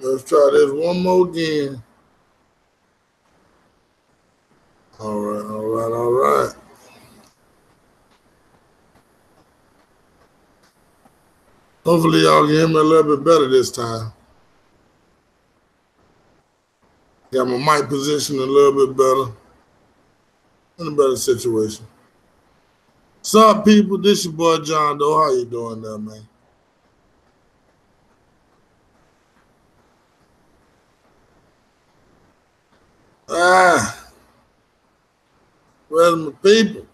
Let's try this one more again. All right, all right, all right. Hopefully y'all can hear me a little bit better this time. Got my mic position a little bit better. In a better situation. What's up, people? This your boy John Doe. How you doing there, man? Ah, where's my people?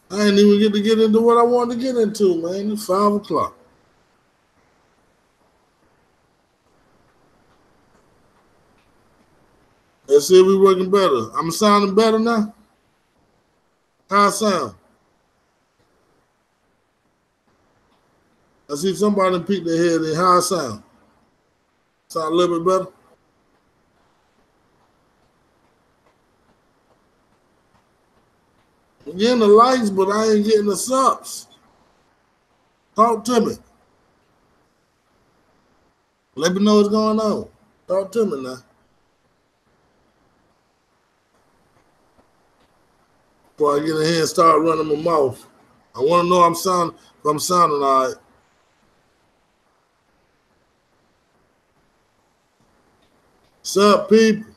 I ain't even get into what I wanted to get into, man. It's 5 o'clock. Let's see if we working better. I'm sounding better now. How I sound? I see somebody peek their head in. How I sound? Sound a little bit better? I'm getting the likes, but I ain't getting the subs. Talk to me. Let me know what's going on. Talk to me now. Before I get in here and start running my mouth. I want to know if I'm sounding all right. What's up, people?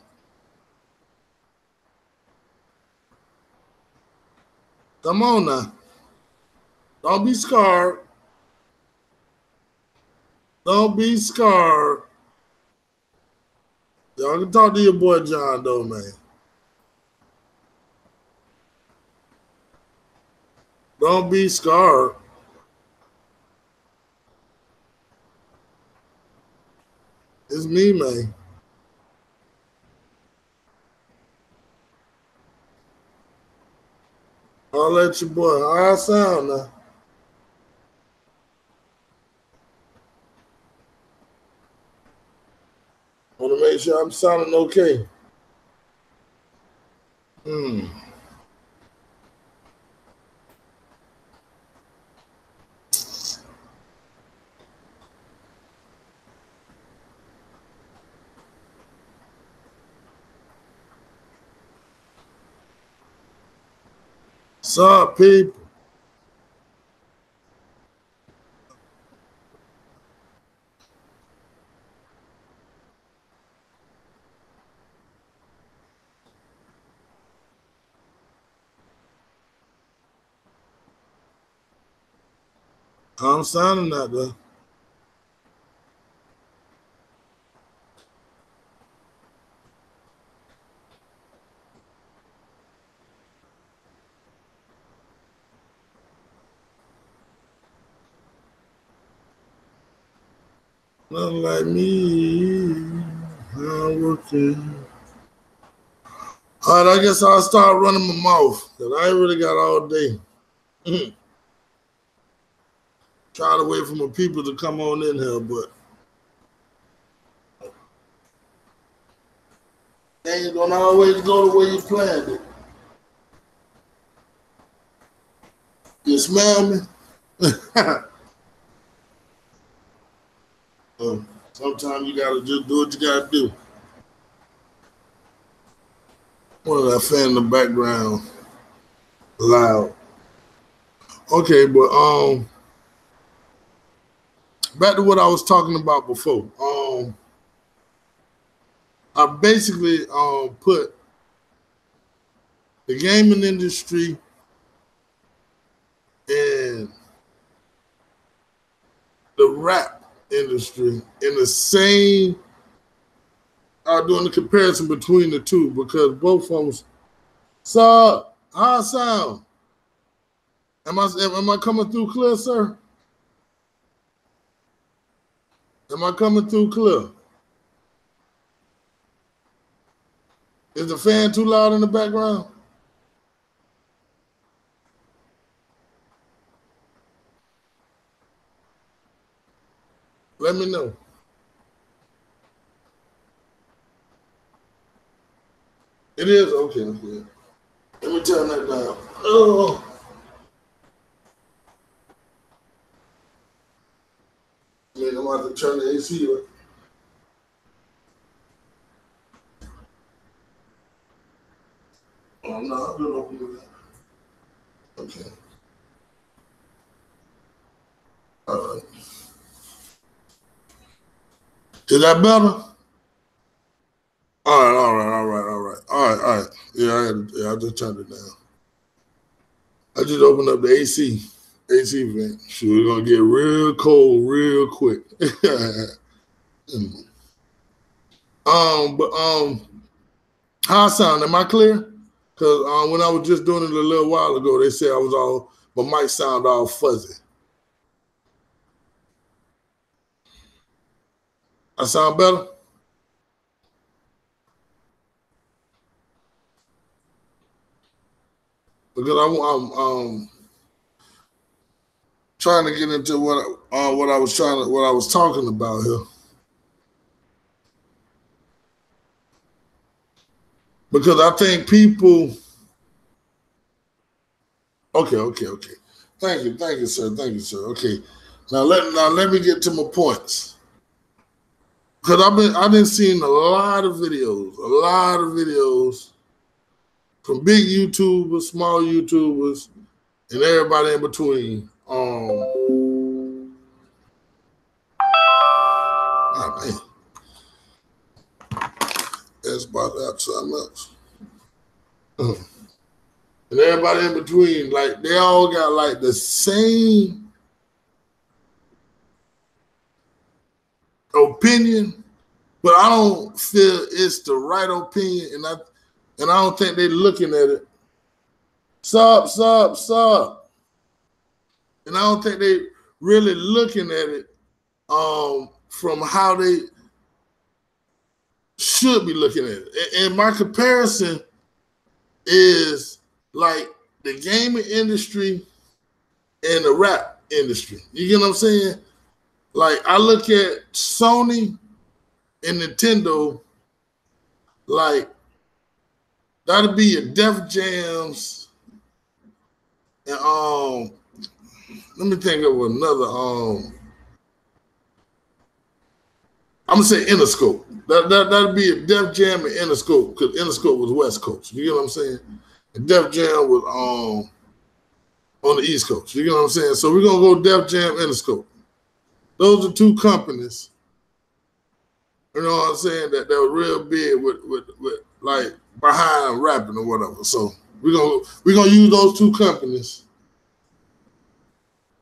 Come on now. Don't be scarred. Don't be scarred. Y'all can talk to your boy John Doe, man. Don't be scarred. It's me, man. I'll let your boy. How I sound now? Want to make sure I'm sounding okay. Hmm. What's up, people? I'm sounding that though. Nothing like me. I'm working. All right, I guess I'll start running my mouth because I ain't really got all day. Trying to wait for my people to come on in here, but they ain't gonna always go the way you planned it. You smell me? Sometimes you gotta just do what you gotta do. What did I fan in the background? Loud. Okay, but back to what I was talking about before. I basically put the gaming industry and the rap industry in the same. Doing the comparison between the two because both of them. So how I sound? Am I coming through clear, sir? Am I coming through clear? Is the fan too loud in the background? Let me know. It is okay. Okay. Let me turn that down. Oh, turn the AC up. Oh, no, I don't open that. Okay. All right. Is that better? All right. Yeah, I just turned it down. I just opened up the AC vent. So we're gonna get real cold real quick. How I sound? Am I clear? Because when I was just doing it a little while ago, they said my mic sound all fuzzy. I sound better? Because I'm trying to get into what I was talking about here. Because I think people. Okay. Thank you, sir. Okay, now let me get to my points. Because I've been seeing a lot of videos from big YouTubers, small YouTubers, and everybody in between. Man, that's about that something else. And everybody in between, like they all got like the same opinion, but I don't feel it's the right opinion, and I don't think they're looking at it. Sup. And I don't think they really looking at it from how they should be looking at it. And my comparison is like the gaming industry and the rap industry. You get what I'm saying? Like I look at Sony and Nintendo, like that'll be your Def Jams, and let me think of another. I'm gonna say Interscope. That'd be a Def Jam and Interscope, because Interscope was West Coast. You get what I'm saying? And Def Jam was on the East Coast. You get what I'm saying? So we're gonna go Def Jam, Interscope. Those are two companies. You know what I'm saying? That were real big with like behind rapping or whatever. So we're gonna use those two companies.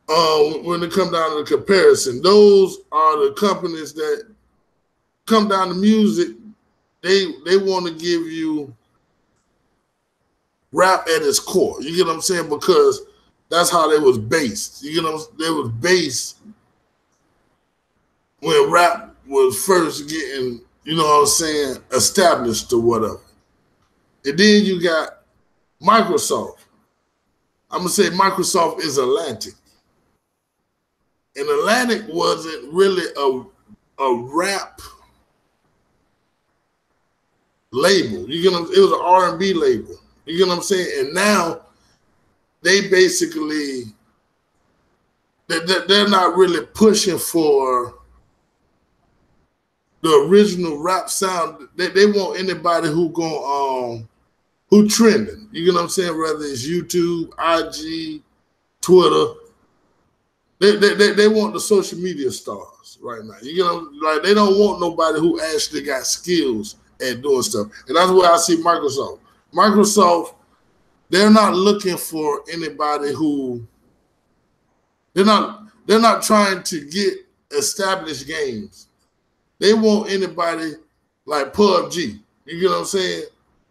When it come down to the comparison, those are the companies that come down to music. They want to give you rap at its core. You get what I'm saying? Because that's how they was based. You get what I'm saying? They was based when rap was first getting, you know what I'm saying, established or whatever. And then you got Microsoft. I'm gonna say Microsoft is Atlantic. And Atlantic wasn't really a rap label. You get what I'm saying? It was an R&B label. You get what I'm saying? And now they basically they're not really pushing for the original rap sound. They want anybody who who trending. You get what I'm saying? Whether it's YouTube, IG, Twitter. They want the social media stars right now. You know, like they don't want nobody who actually got skills at doing stuff. And that's where I see Microsoft. Microsoft, they're not looking for anybody who they're not trying to get established games. They want anybody like PUBG. You get what I'm saying?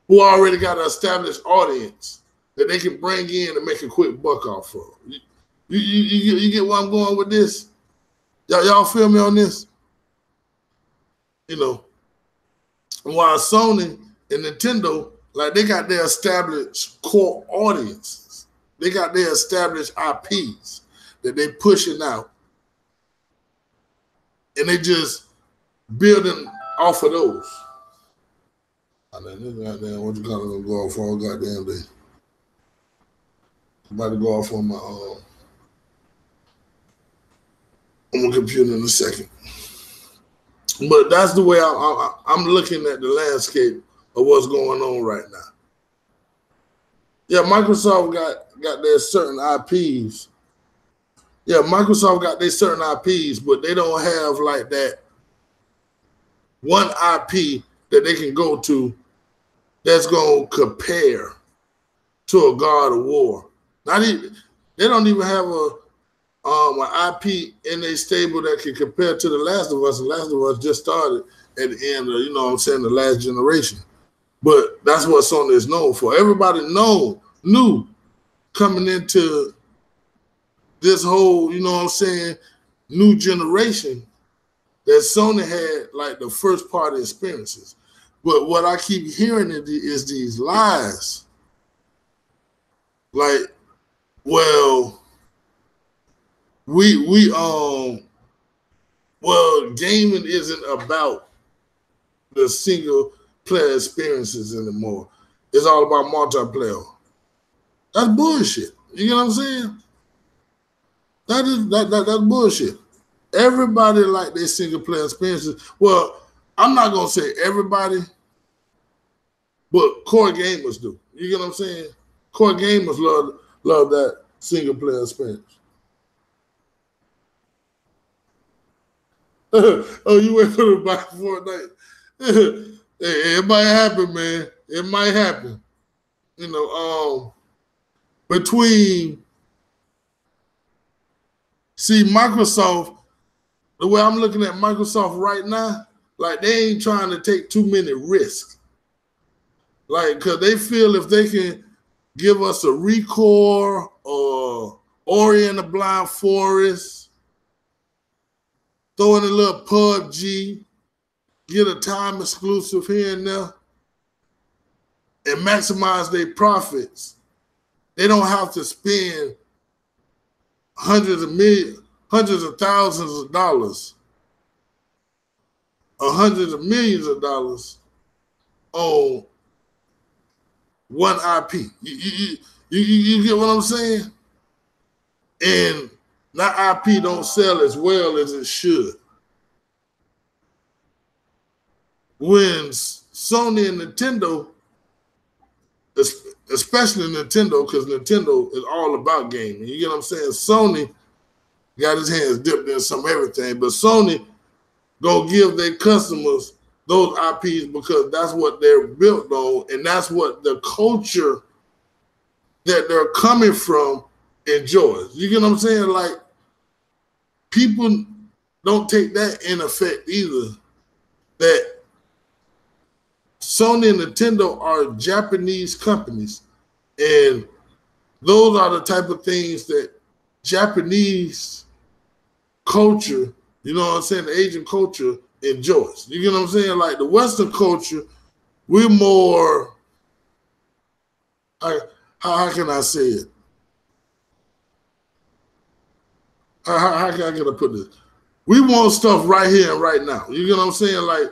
Who already got an established audience that they can bring in and make a quick buck off of. You get where I'm going with this? Y'all feel me on this? You know, while Sony and Nintendo, like they got their established core audiences. They got their established IPs that they pushing out. And they just building off of those. I mean, this goddamn, what you call it, gonna go off all goddamn day. I'm about to go off on my computer in a second. But that's the way I'm looking at the landscape of what's going on right now. Yeah, Microsoft got their certain IPs. Yeah, Microsoft got their certain IPs, but they don't have like that one IP that they can go to that's going to compare to a God of War. Not even, they don't even have an IP in their stable that can compare to The Last of Us. The Last of Us just started at the end of, you know what I'm saying, the last generation. But that's what Sony is known for. Everybody knew coming into this whole, you know what I'm saying, new generation that Sony had like the first party experiences. But what I keep hearing is these lies. Like, well, gaming isn't about the single player experiences anymore. It's all about multiplayer. That's bullshit. You know what I'm saying? That's bullshit. Everybody like their single player experiences. Well, I'm not gonna say everybody, but core gamers do. You get what I'm saying? Core gamers love that single player experience. Oh, you went for the buy Fortnite? It might happen, man. It might happen. You know, Microsoft, the way I'm looking at Microsoft right now, like they ain't trying to take too many risks. Like, because they feel if they can give us a Recore or Ori and the Blind Forest, throw in a little PUBG, get a time exclusive here and there, and maximize their profits, they don't have to spend hundreds of thousands of dollars or hundreds of millions of dollars on one IP. You get what I'm saying? And that IP don't sell as well as it should. When Sony and Nintendo, especially Nintendo, because Nintendo is all about gaming. You get what I'm saying? Sony got his hands dipped in some everything, but Sony gonna give their customers those IPs because that's what they're built on, and that's what the culture that they're coming from enjoys. You get what I'm saying? Like, people don't take that in effect either. That Sony and Nintendo are Japanese companies, and those are the type of things that Japanese culture, you know what I'm saying, the Asian culture enjoys. You get what I'm saying? Like the Western culture, we're more, how can I say it? How can I put this? We want stuff right here and right now. You get what I'm saying? Like,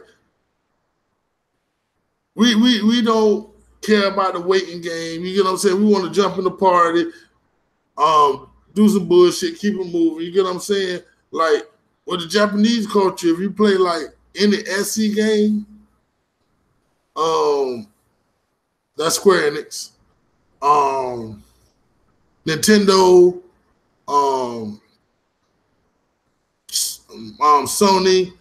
we don't care about the waiting game. You get what I'm saying? We want to jump in the party, do some bullshit, keep it moving. You get what I'm saying? Like, with the Japanese culture, if you play like any SC game, that's Square Enix, Nintendo, Sony,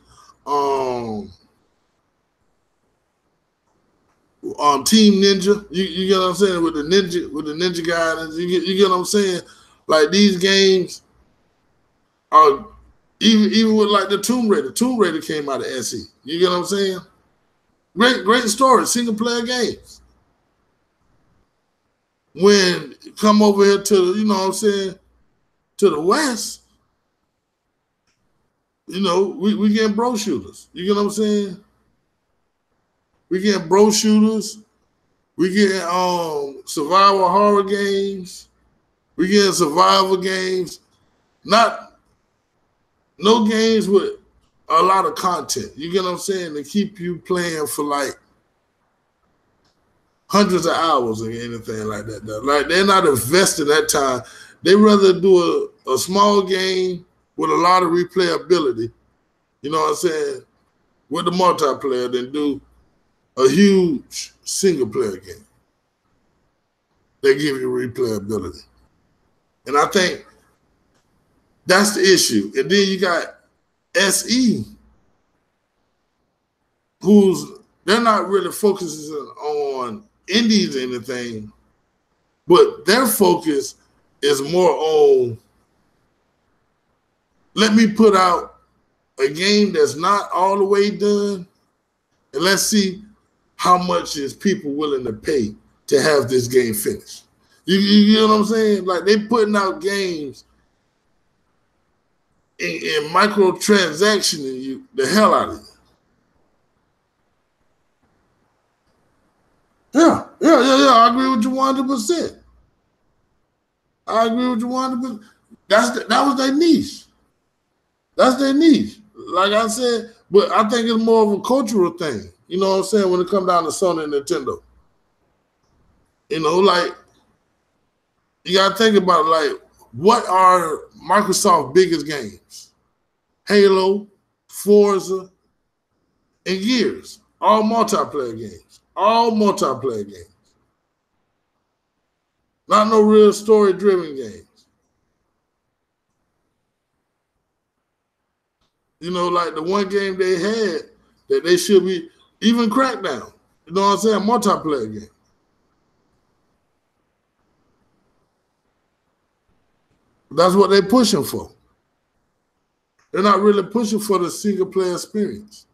Team Ninja. You get what I'm saying? With the ninja guys, you get what I'm saying? Like, these games are even with like the Tomb Raider. Tomb Raider came out of SE. You get what I'm saying? Great story, single player games. When you come over here to, you know what I'm saying, to the West, you know, we getting bro shooters. You get what I'm saying? We getting bro shooters. We getting survival horror games. We getting survival games. No games with a lot of content. You get what I'm saying? To keep you playing for like hundreds of hours or anything like that. Like, they're not investing that time. They rather do a small game with a lot of replayability. You know what I'm saying? with the multiplayer than do a huge single player game. They give you replayability. And I think that's the issue. And then you got SE, they're not really focusing on indies or anything, but their focus is more on, let me put out a game that's not all the way done, and let's see how much is people willing to pay to have this game finished. You know what I'm saying? Like, they putting out games in microtransactioning you the hell out of you. Yeah. I agree with you 100%. I agree with you 100%. That was their niche. That's their niche. Like I said, but I think it's more of a cultural thing. You know what I'm saying? When it comes down to Sony and Nintendo. You know, like, you got to think about, like, what are Microsoft's biggest games? Halo, Forza, and Gears. All multiplayer games. All multiplayer games. Not no real story-driven games. You know, like the one game they had that they should be, even Crackdown. You know what I'm saying? Multiplayer game. That's what they're pushing for. They're not really pushing for the single player experience,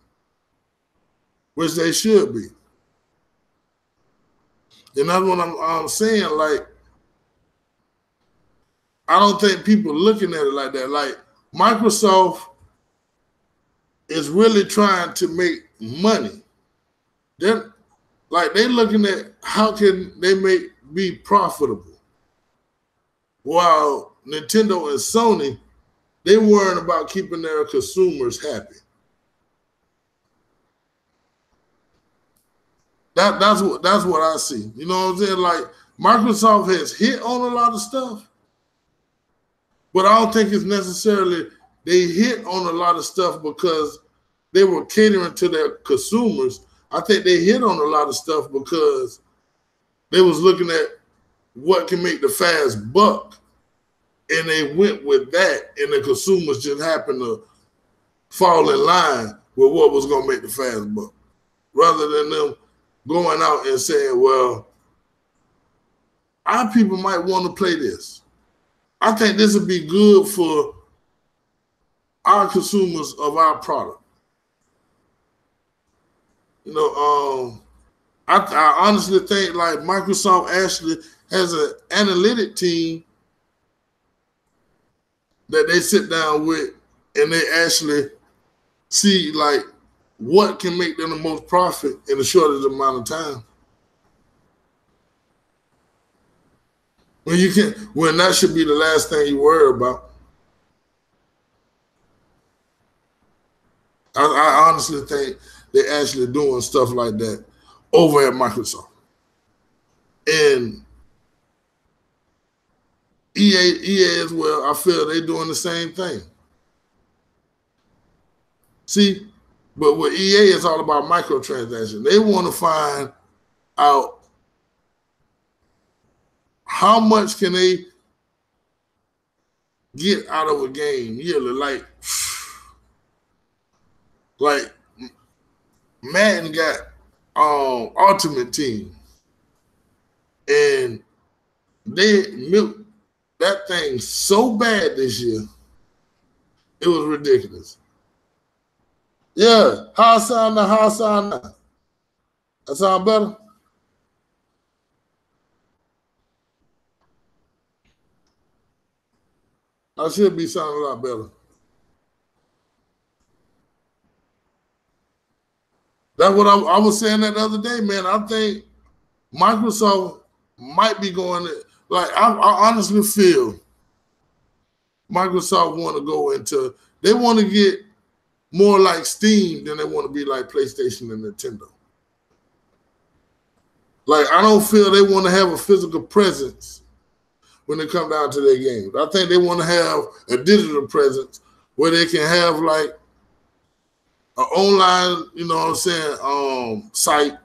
which they should be. And that's what I'm saying. Like, I don't think people looking at it like that. Like, Microsoft is really trying to make money. They're looking at how can they be profitable. While Nintendo and Sony, they worrying about keeping their consumers happy. That's what I see. You know what I'm saying? Like, Microsoft has hit on a lot of stuff, but I don't think it's necessarily they hit on a lot of stuff because they were catering to their consumers. I think they hit on a lot of stuff because they was looking at what can make the fast buck, and they went with that, and the consumers just happened to fall in line with what was going to make the fast buck, rather than them going out and saying, well, our people might want to play this. I think this would be good for our consumers of our product. You know, I honestly think, like, Microsoft actually has an analytic team that they sit down with, and they actually see, like, what can make them the most profit in the shortest amount of time. When that should be the last thing you worry about. I honestly think they're actually doing stuff like that over at Microsoft. And EA as well, I feel they're doing the same thing. See, but with EA, it's all about microtransactions. They want to find out how much can they get out of a game yearly. Like Madden got Ultimate Team, and they milked that thing so bad this year, it was ridiculous. Yeah, how I sound now? That sound better? I should be sounding a lot better. That's what I was saying that the other day, man. I think Microsoft might be going, like, I honestly feel Microsoft want to go into, they want to get more like Steam than they want to be like PlayStation and Nintendo. Like, I don't feel they want to have a physical presence when it comes down to their games. I think they want to have a digital presence where they can have, like, an online, you know what I'm saying, site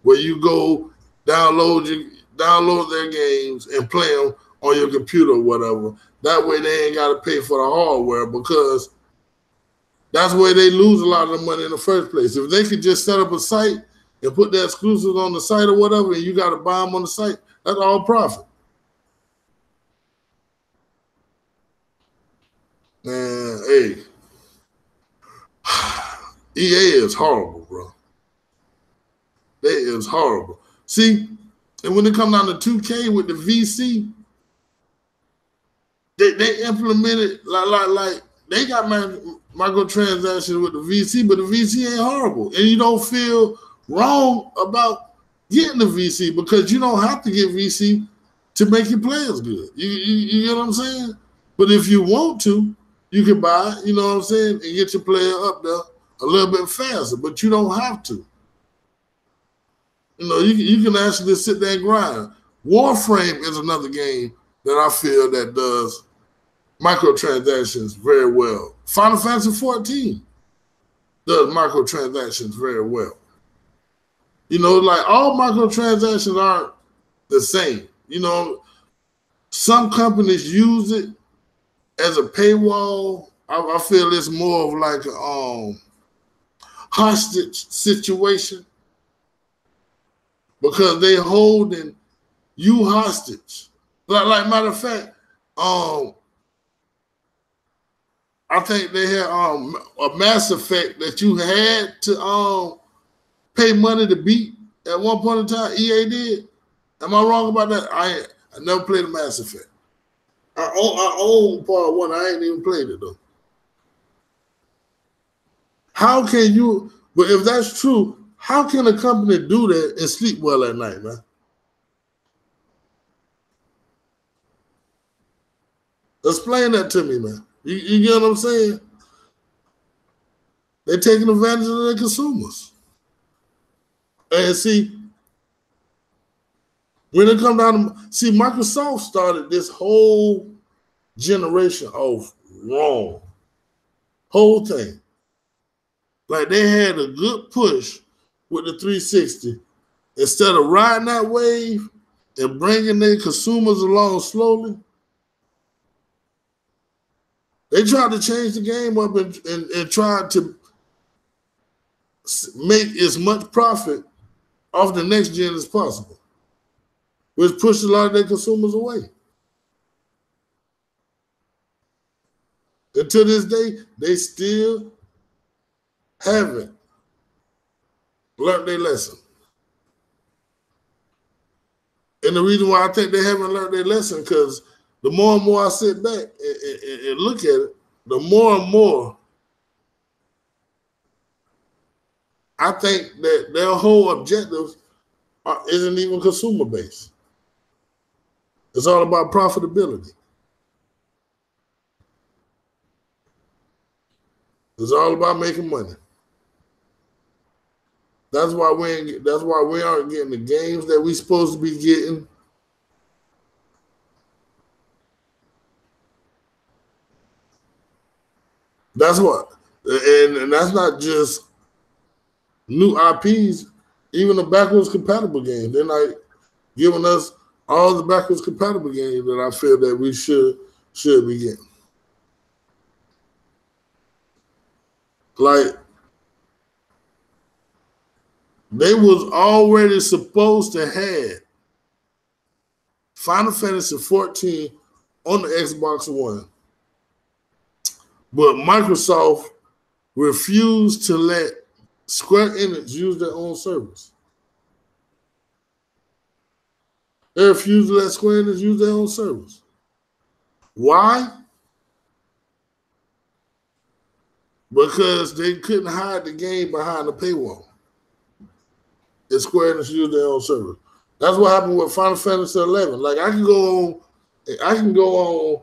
where you go download their games and play them on your computer or whatever. That way they ain't got to pay for the hardware, because that's where they lose a lot of the money in the first place. If they could just set up a site and put their exclusives on the site or whatever, and you got to buy them on the site, that's all profit. Man, hey, EA is horrible, bro. They is horrible. See, and when it comes down to 2K with the VC, they implemented like they got microtransactions with the VC, but the VC ain't horrible, and you don't feel wrong about getting the VC because you don't have to get VC to make your players good. You get what I'm saying? But if you want to, you can buy, you know what I'm saying, and get your player up there a little bit faster, but you don't have to. You know, you can actually sit there and grind. Warframe is another game that I feel that does microtransactions very well. Final Fantasy 14 does microtransactions very well. You know, like all microtransactions aren't the same. You know, some companies use it as a paywall. I feel it's more of like a hostage situation, because they holding you hostage. Like matter of fact, I think they had a Mass Effect that you had to pay money to beat at one point in time. EA did. Am I wrong about that? I never played a Mass Effect. I own part one. I ain't even played it though. How can you? But if that's true, how can a company do that and sleep well at night, man? Explain that to me, man. You get what I'm saying? They're taking advantage of their consumers. And see, when it comes down to, see, Microsoft started this whole generation off wrong. Whole thing. Like they had a good push with the 360. Instead of riding that wave and bringing their consumers along slowly, they tried to change the game up and tried to make as much profit off the next gen as possible, which pushed a lot of their consumers away. And to this day, they still haven't learned their lesson. And the reason why I think they haven't learned their lesson, because the more and more I sit back and look at it, the more and more I think that their whole objective isn't even consumer based. It's all about profitability. It's all about making money. That's why we aren't getting the games that we're supposed to be getting. That's what, and that's not just new IPs, even the backwards compatible games. They're not giving us all the backwards compatible games that I feel that we should be getting. Like, they was already supposed to have Final Fantasy 14 on the Xbox One, but Microsoft refused to let Square Enix use their own servers. They refused to let Square Enix use their own servers. Why? Because they couldn't hide the game behind the paywall. And Square Enix used their own server. That's what happened with Final Fantasy 11. Like I can go on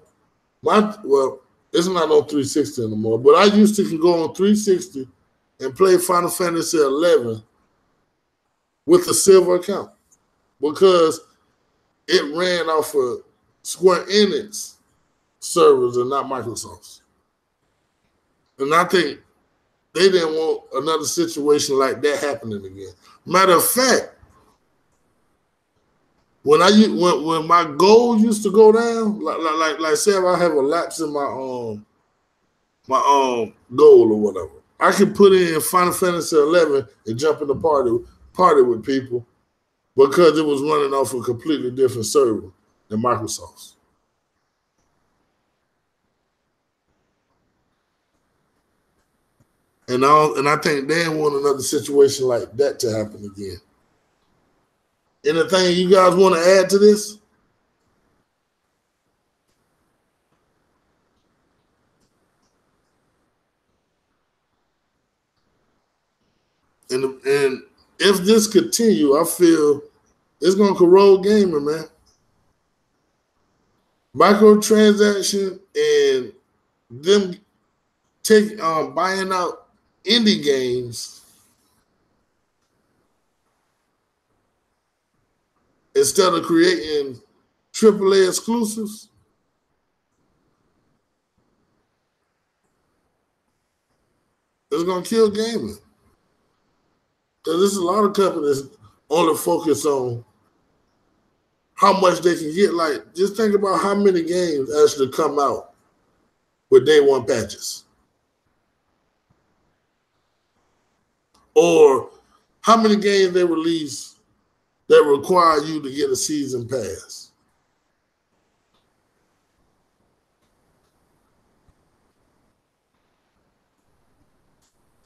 my, well, it's not on 360 anymore, but I used to can go on 360 and play Final Fantasy 11 with a silver account because it ran off of Square Enix servers and not Microsoft's. And I think they didn't want another situation like that happening again. Matter of fact, when my goal used to go down, like say if I have a lapse in my goal or whatever, I could put in Final Fantasy 11 and jump in the party with people because it was running off a completely different server than Microsoft's. And I think they didn't want another situation like that to happen again. Anything you guys want to add to this? And if this continue, I feel it's gonna corrode gaming, man. Microtransaction and them buying out indie games instead of creating AAA exclusives. It's gonna kill gaming. Because there's a lot of companies only focus on how much they can get. Like, just think about how many games actually come out with day one patches. Or how many games they release that require you to get a season pass.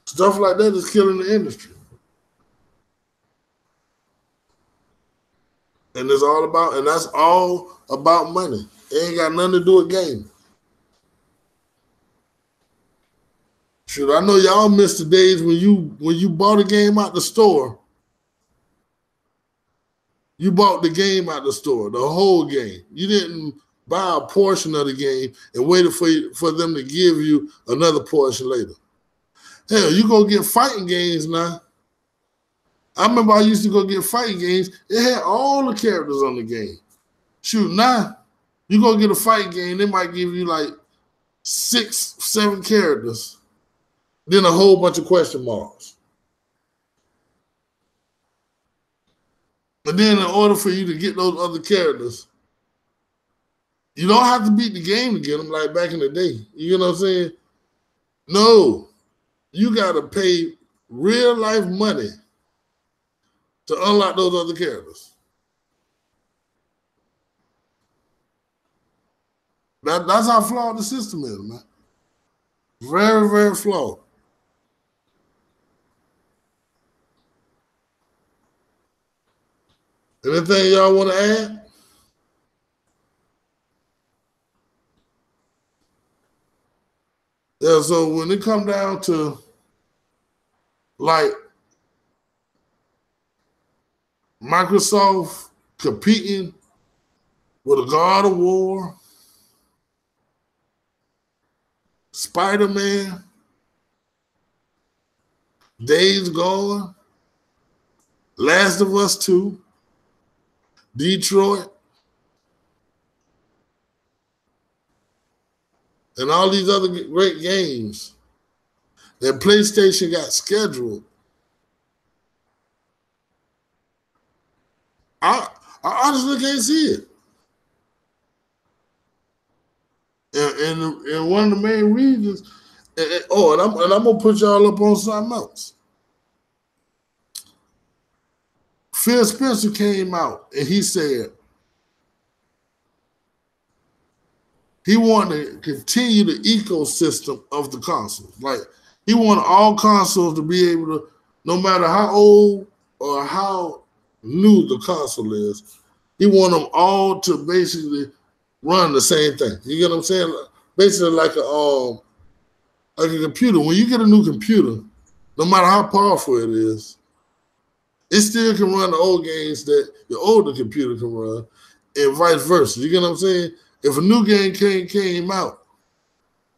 Stuff like that is killing the industry. And that's all about money. It ain't got nothing to do with gaming. Shoot, I know y'all missed the days when you bought a game out the store. You bought the game out the store, the whole game. You didn't buy a portion of the game and waited for them to give you another portion later. Hell, you go get fighting games now. I remember I used to go get fighting games. It had all the characters on the game. Shoot, now you go get a fighting game, they might give you like 6, 7 characters, then a whole bunch of question marks. But then in order for you to get those other characters, you don't have to beat the game to get them like back in the day. You know what I'm saying? No, you got to pay real life money to unlock those other characters. That's how flawed the system is, man. Very, very flawed. Anything y'all want to add? Yeah, so when it come down to like Microsoft competing with a God of War, Spider-Man, Days Gone, Last of Us 2, Detroit, and all these other great games that PlayStation got scheduled. I honestly can't see it. And one of the main reasons, and I'm gonna put y'all up on something else. Phil Spencer came out and he said he wanted to continue the ecosystem of the consoles. Like, he wanted all consoles to be able to, no matter how old or how new the console is, he wanted them all to basically run the same thing. You get what I'm saying? Basically like a computer. When you get a new computer, no matter how powerful it is, it still can run the old games that your older computer can run, and vice versa. You get what I'm saying? If a new game came out,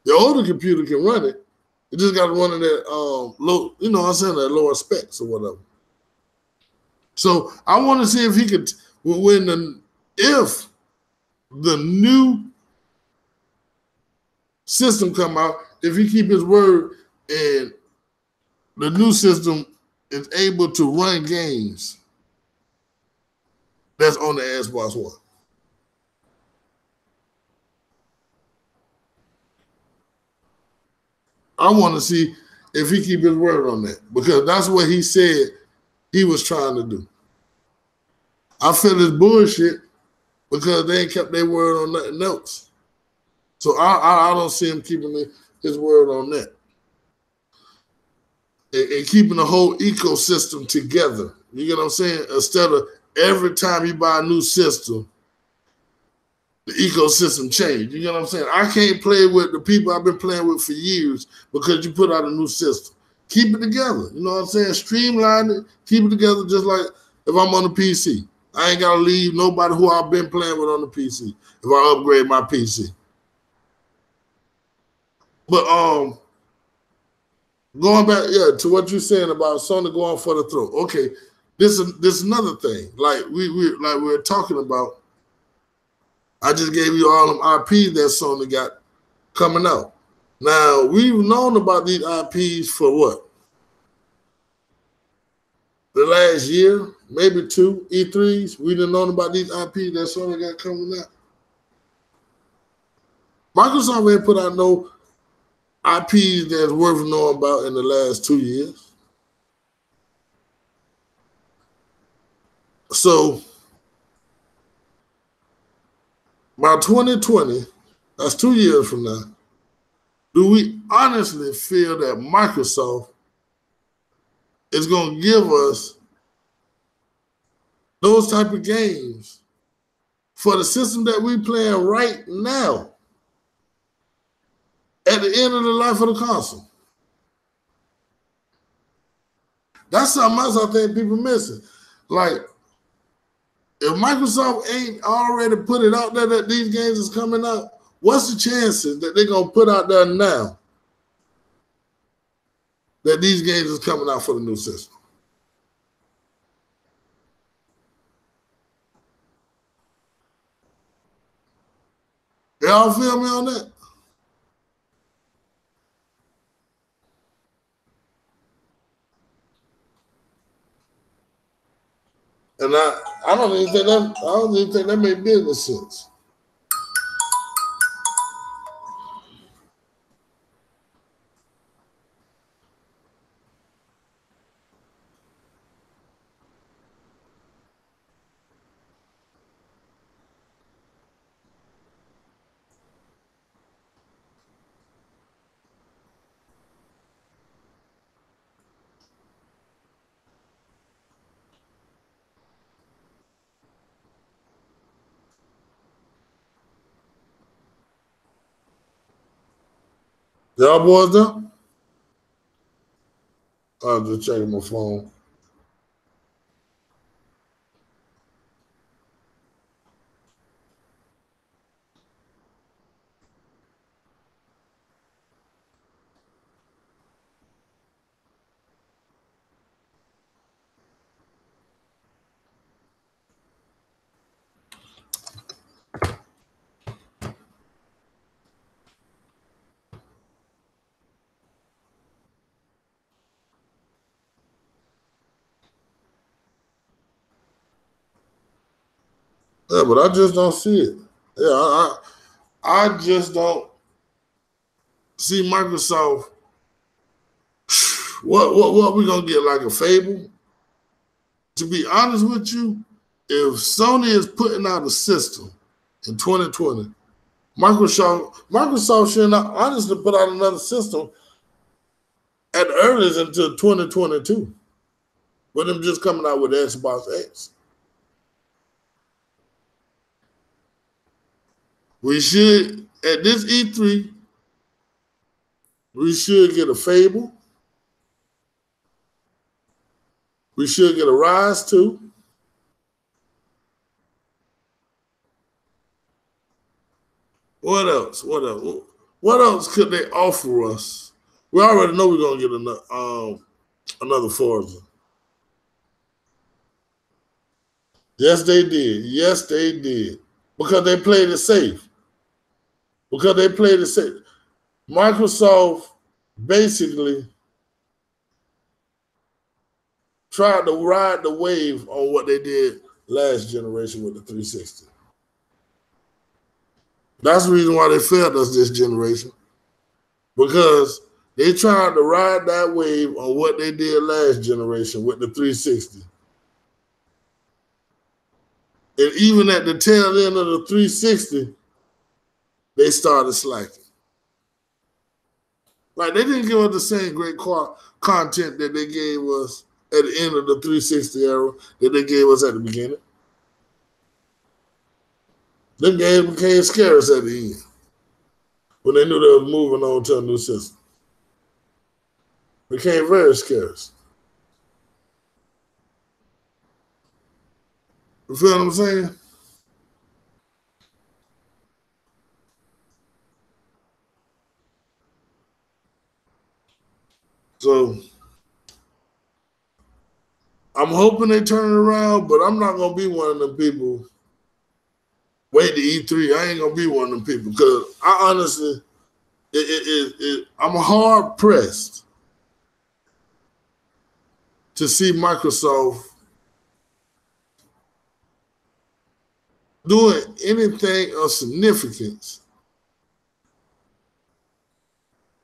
the older computer can run it. It just got to run it at low, you know what I'm saying, at lower specs or whatever. So I want to see if he could, if the new system come out, if he keep his word and the new system is able to run games that's on the Xbox One. I want to see if he keep his word on that, because that's what he said he was trying to do. I feel it's bullshit because they ain't kept their word on nothing else. So I don't see him keeping his word on that. And keeping the whole ecosystem together. You get what I'm saying? Instead of every time you buy a new system, the ecosystem change. You get what I'm saying? I can't play with the people I've been playing with for years because you put out a new system. Keep it together. You know what I'm saying? Streamline it. Keep it together just like if I'm on the PC. I ain't got to leave nobody who I've been playing with on the PC if I upgrade my PC. But going back, to what you're saying about Sony going for the throat. Okay, this is another thing. Like we're talking about. I just gave you all them IPs that Sony got coming out. Now we've known about these IPs for what? The last year, maybe 2 E3s. We done known about these IPs that Sony got coming out. Microsoft ain't put out no IPs that's worth knowing about in the last 2 years. So by 2020, that's 2 years from now, do we honestly feel that Microsoft is going to give us those type of games for the system that we playing right now at the end of the life of the console? That's something else I think people missing. Like, if Microsoft ain't already put it out there that these games is coming out, what's the chances that they're going to put out there now that these games is coming out for the new system? Y'all feel me on that? And I don't even think that made business sense. Y'all boys done? I'm just checking my phone. Yeah, but I just don't see it. Yeah, I just don't see Microsoft. What we gonna get, like a Fable? To be honest with you, if Sony is putting out a system in 2020, Microsoft should not honestly put out another system at the earliest until 2022. With them just coming out with Xbox X. We should, at this E3, we should get a Fable. We should get a Rise 2. What else? What else? What else could they offer us? We already know we're gonna get another Forza. Yes, they did. Yes, they did. Because they played it safe. Because they played it safe. Microsoft basically tried to ride the wave on what they did last generation with the 360. That's the reason why they failed us this generation. Because they tried to ride that wave on what they did last generation with the 360. And even at the tail end of the 360, they started slacking. Like, they didn't give us the same great content that they gave us at the end of the 360 era that they gave us at the beginning. Them games became scarce at the end when they knew they were moving on to a new system. Became very scarce. You feel what I'm saying? So I'm hoping they turn it around, but I'm not gonna be one of them people. Wait to E3. I ain't gonna be one of them people because I honestly, I'm hard pressed to see Microsoft doing anything of significance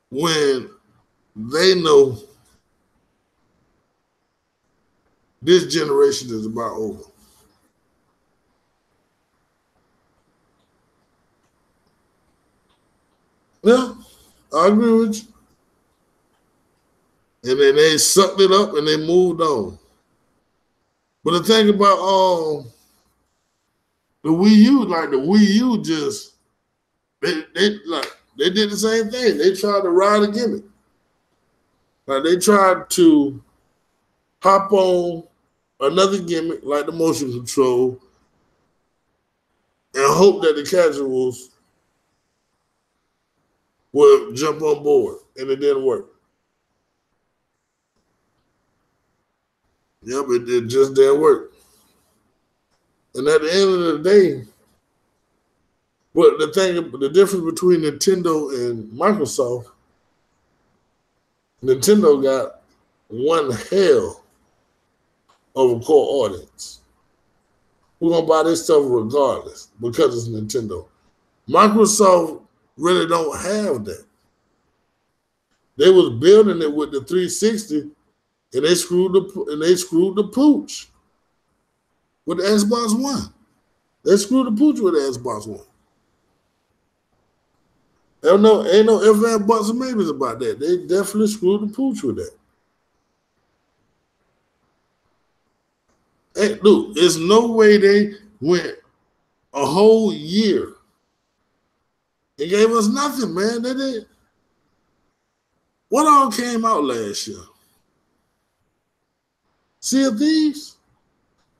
when they know this generation is about over. Yeah, I agree with you. And then they sucked it up and they moved on. But the thing about the Wii U, like the Wii U just they did the same thing. They tried to ride a gimmick. Like they tried to hop on another gimmick like the motion control and hope that the casuals would jump on board, and it didn't work. Yep, it just didn't work. And at the end of the day, the difference between Nintendo and Microsoft, Nintendo got one hell of a core audience. We're gonna buy this stuff regardless because it's Nintendo. Microsoft really don't have that. They was building it with the 360, and they screwed the pooch with the Xbox One. They screwed the pooch with the Xbox One. Ain't no ifs, ands, buts, and maybes about that. They definitely screwed the pooch with that. Hey, look, there's no way they went a whole year. They gave us nothing, man. They did. What all came out last year? Sea of Thieves?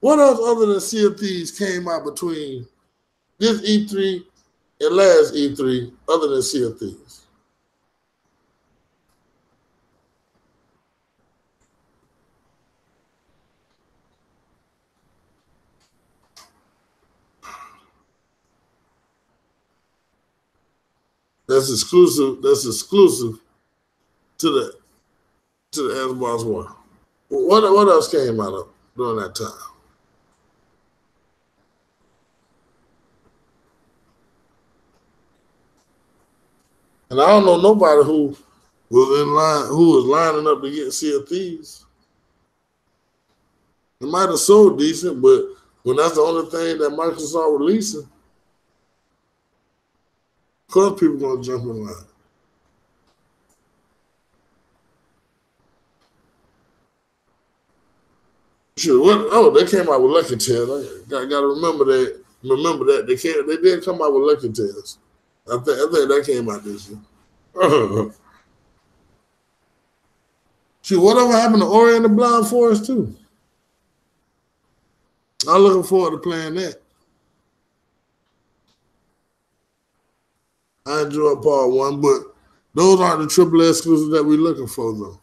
What else other than Sea of Thieves came out between this E3 and last E3 other than Sea of Thieves? That's exclusive. That's exclusive to the Xbox One. What else came out of during that time? And I don't know nobody who was in line, who was lining up to get Sea of Thieves. It might have sold decent, but when that's the only thing that Microsoft releasing, of course people gonna jump in line. Sure. What? Oh, they came out with Lucky Tales. I got to remember that. Remember that they did come out with Lucky Tales. I think that came out this year. Shoot, whatever happened to Ori and the Blind Forest too? I'm looking forward to playing that. I enjoyed part one, but those aren't the AAA exclusives that we're looking for, though.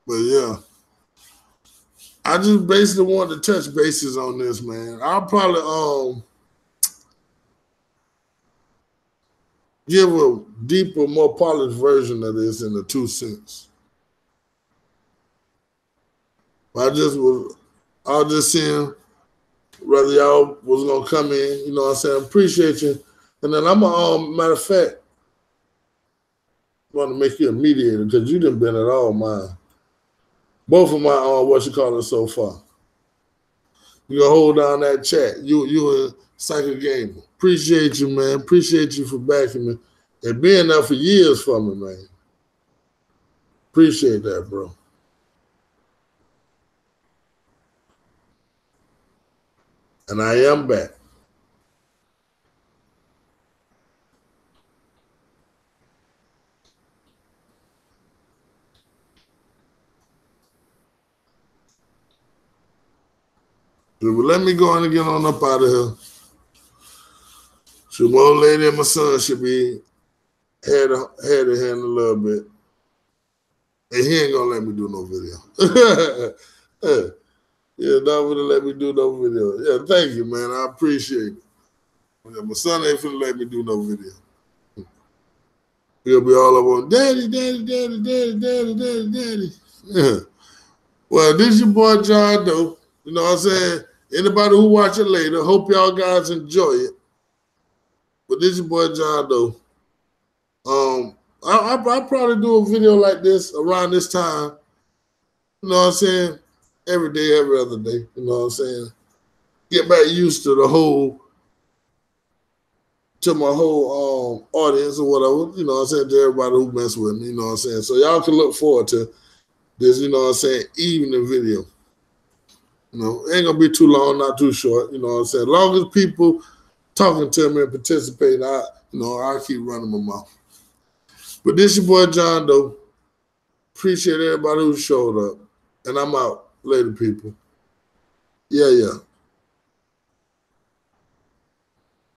But yeah, I just basically wanted to touch bases on this, man. I'll probably give a deeper, more polished version of this in the 2 cents. I was just seeing whether y'all was gonna come in, you know what I'm saying? Appreciate you. And then I'm matter of fact, want to make you a mediator because you done been at all mine. Both of my what you call it so far. You gonna hold down that chat. You and Psycho Gamer. Appreciate you, man. Appreciate you for backing me and being there for years for me, man. Appreciate that, bro. And I am back. But let me go in and get on up out of here. So my old lady and my son should be head to hand a little bit. And he ain't gonna let me do no video. Yeah, not gonna let me do no video. Yeah, thank you, man. I appreciate it. Yeah, my son ain't finna let me do no video. He'll be all up on daddy, daddy, daddy, daddy, daddy, daddy, daddy. Yeah. Well, this your boy John Doe. You know what I'm saying? Anybody who watch it later, hope y'all guys enjoy it. But this your boy John Doe. I'll probably do a video like this around this time. You know what I'm saying? Every day, every other day. You know what I'm saying? Get back used to my whole audience or whatever. You know what I'm saying? To everybody who mess with me. You know what I'm saying? So y'all can look forward to this, you know what I'm saying, evening video. You know, ain't gonna be too long, not too short. You know what I'm saying? As long as people talking to me and participating, I'll keep running my mouth. But this your boy John Doe. Appreciate everybody who showed up. And I'm out. Later, people. Yeah.